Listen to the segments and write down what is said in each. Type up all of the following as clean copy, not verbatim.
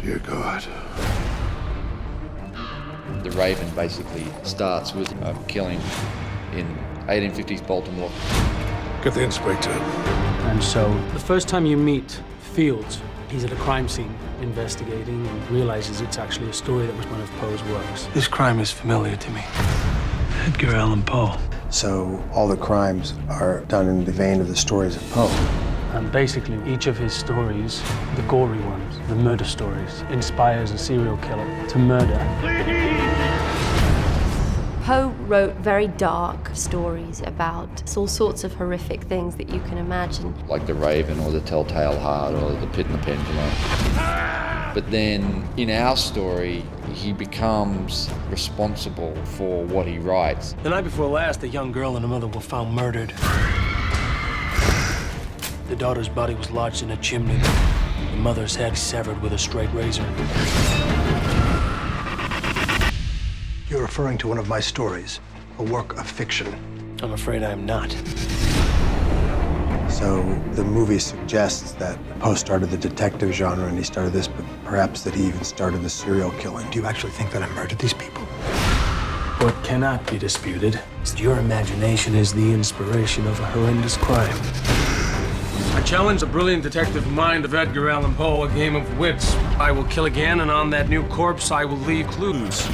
Dear God. The Raven basically starts with a killing in 1850s Baltimore. Get the inspector. And so, the first time you meet Fields, he's at a crime scene investigating and realizes it's actually a story that was one of Poe's works. This crime is familiar to me. Edgar Allan Poe. So all the crimes are done in the vein of the stories of Poe. And basically, each of his stories, the gory ones, the murder stories, inspires a serial killer to murder. Poe wrote very dark stories about all sorts of horrific things that you can imagine. Like The Raven or The Telltale Heart or The Pit and the Pendulum. But then in our story, he becomes responsible for what he writes. The night before last, a young girl and her mother were found murdered. The daughter's body was lodged in a chimney. The mother's head severed with a straight razor. You're referring to one of my stories, a work of fiction. I'm afraid I'm not. So the movie suggests that Poe started the detective genre and he started this, but perhaps that he even started the serial killing. Do you actually think that I murdered these people? What cannot be disputed is that your imagination is the inspiration of a horrendous crime. I challenge the brilliant detective mind of Edgar Allan Poe, a game of wits. I will kill again, and on that new corpse, I will leave clues.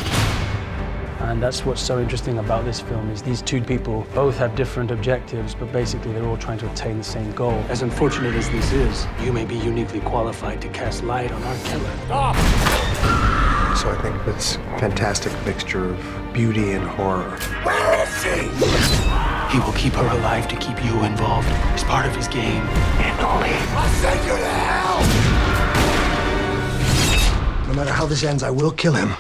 And that's what's so interesting about this film is these two people both have different objectives, but basically they're all trying to attain the same goal. As unfortunate as this is, you may be uniquely qualified to cast light on our killer. So I think it's a fantastic mixture of beauty and horror. Where is she? He will keep her alive to keep you involved. It's part of his game. And only. I'll send you to hell! No matter how this ends, I will kill him.